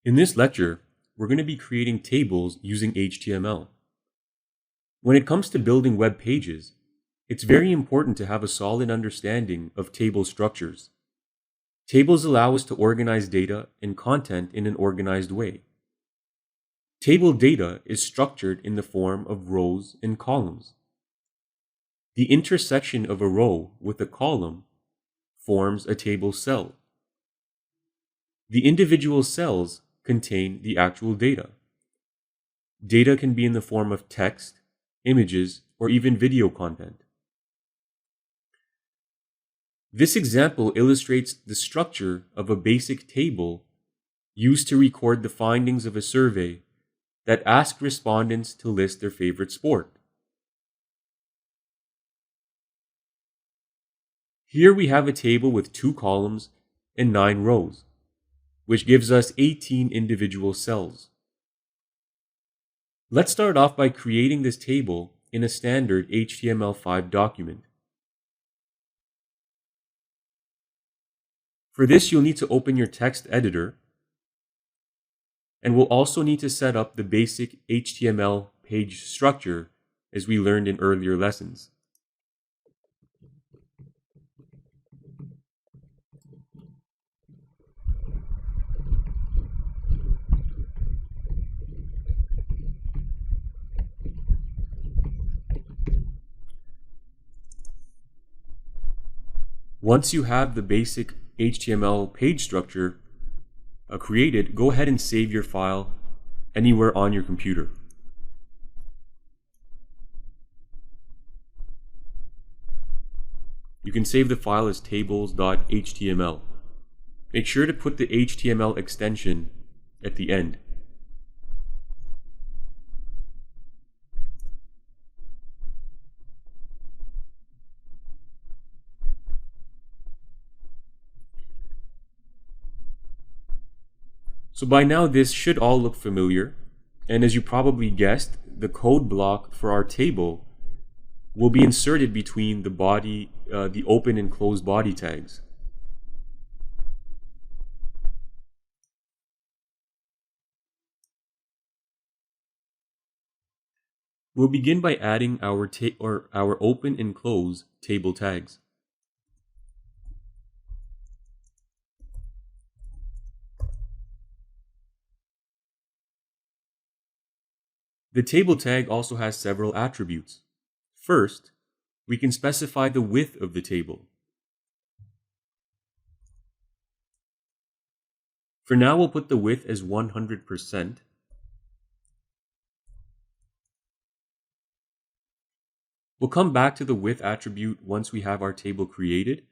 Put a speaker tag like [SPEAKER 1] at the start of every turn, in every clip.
[SPEAKER 1] In this lecture, we're going to be creating tables using HTML. When it comes to building web pages, it's very important to have a solid understanding of table structures. Tables allow us to organize data and content in an organized way. Table data is structured in the form of rows and columns. The intersection of a row with a column forms a table cell. The individual cells contain the actual data. Data can be in the form of text, images, or even video content. This example illustrates the structure of a basic table used to record the findings of a survey that asked respondents to list their favorite sport. Here we have a table with 2 columns and 9 rows, which gives us 18 individual cells. Let's start off by creating this table in a standard HTML5 document. For this, you'll need to open your text editor, and we'll also need to set up the basic HTML page structure as we learned in earlier lessons. Once you have the basic HTML page structure created, go ahead and save your file anywhere on your computer. You can save the file as tables.html. Make sure to put the HTML extension at the end. So by now this should all look familiar, and as you probably guessed, the code block for our table will be inserted between the open and close body tags. We'll begin by adding our open and close table tags. The table tag also has several attributes. First, we can specify the width of the table. For now, we'll put the width as 100%. We'll come back to the width attribute once we have our table created,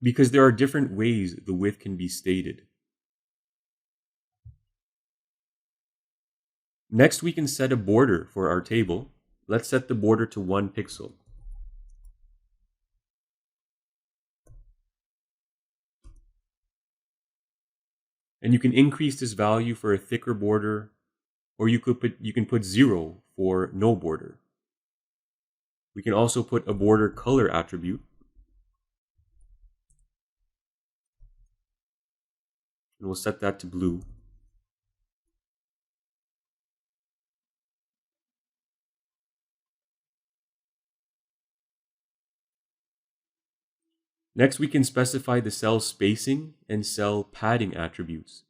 [SPEAKER 1] because there are different ways the width can be stated. Next, we can set a border for our table. Let's set the border to 1 pixel. And you can increase this value for a thicker border, or you can put 0 for no border. We can also put a border color attribute. And we'll set that to blue. Next, we can specify the cell spacing and cell padding attributes.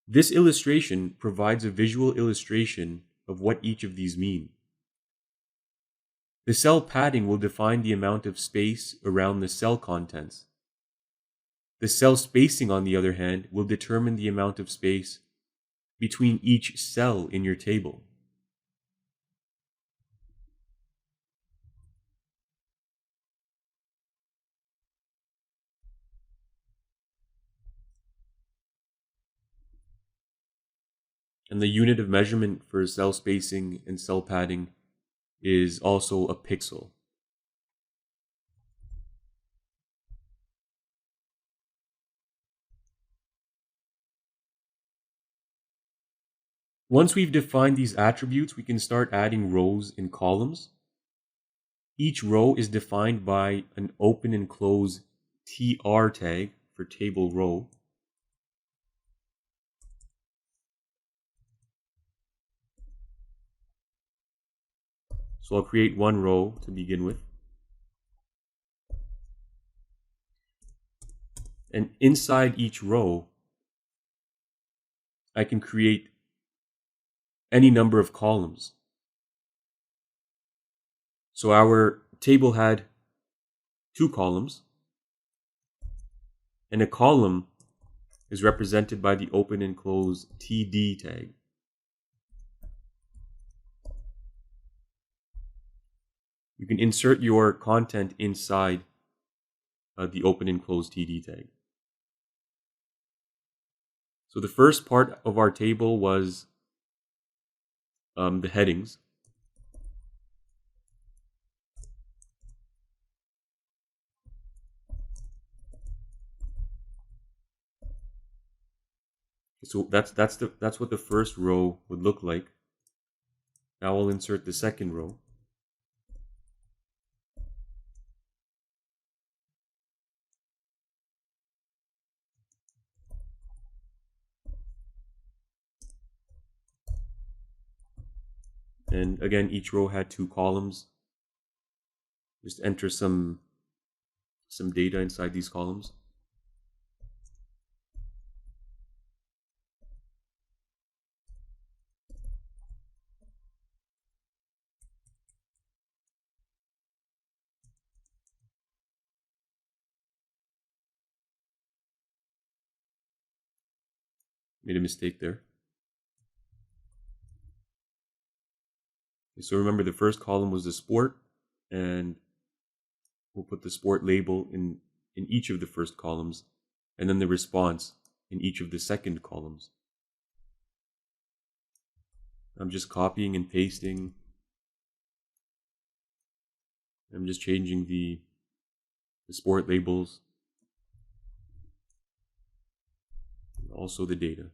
[SPEAKER 1] This illustration provides a visual illustration of what each of these mean. The cell padding will define the amount of space around the cell contents. The cell spacing, on the other hand, will determine the amount of space between each cell in your table. And the unit of measurement for cell spacing and cell padding is also a pixel. Once we've defined these attributes, we can start adding rows and columns. Each row is defined by an open and close TR tag for table row. So I'll create one row to begin with. And inside each row, I can create any number of columns. So our table had 2 columns, and a column is represented by the open and close TD tag. You can insert your content inside the open and close TD tag. So the first part of our table was the headings. So that's what the first row would look like. Now I'll insert the second row. And again, each row had 2 columns. Just enter some data inside these columns. Made a mistake there. Okay, so remember, the first column was the sport, and we'll put the sport label in each of the first columns, and then the response in each of the second columns. I'm just copying and pasting. I'm just changing the sport labels, and also the data.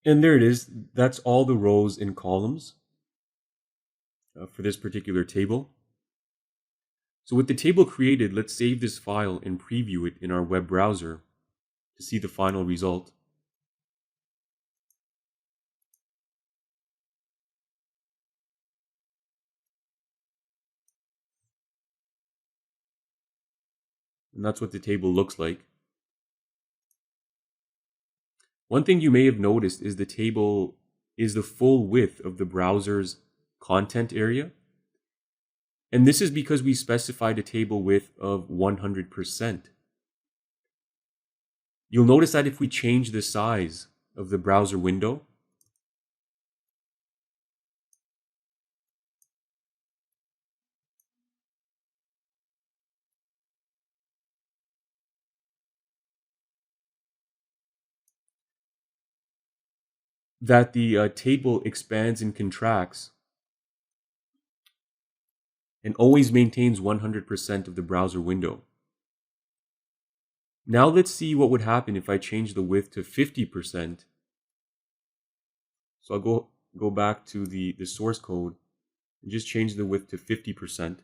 [SPEAKER 1] And there it is. That's all the rows and columns for this particular table. So with the table created, let's save this file and preview it in our web browser to see the final result. And that's what the table looks like. One thing you may have noticed is the table is the full width of the browser's content area. And this is because we specified a table width of 100%. You'll notice that if we change the size of the browser window, that the table expands and contracts and always maintains 100% of the browser window. Now let's see what would happen if I change the width to 50%. So I'll go back to the source code and just change the width to 50%.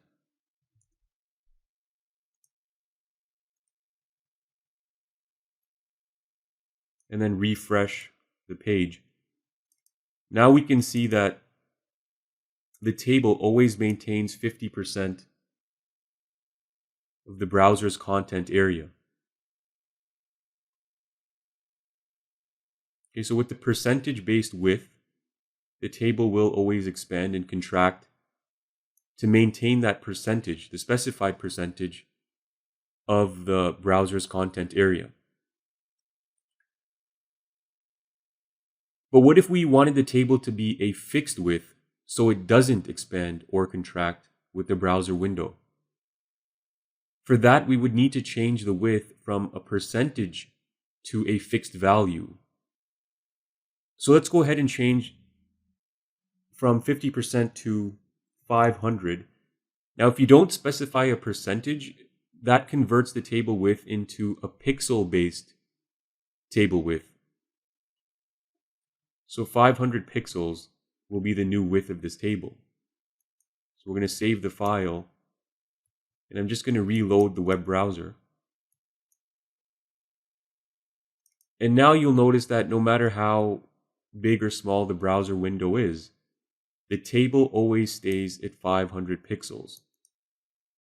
[SPEAKER 1] And then refresh the page. Now we can see that the table always maintains 50% of the browser's content area. Okay, so with the percentage-based width, the table will always expand and contract to maintain that percentage, the specified percentage of the browser's content area. But what if we wanted the table to be a fixed width so it doesn't expand or contract with the browser window? For that, we would need to change the width from a percentage to a fixed value. So let's go ahead and change from 50% to 500. Now, if you don't specify a percentage, that converts the table width into a pixel-based table width. So 500 pixels will be the new width of this table. So we're going to save the file, and I'm just going to reload the web browser. And now you'll notice that no matter how big or small the browser window is, the table always stays at 500 pixels.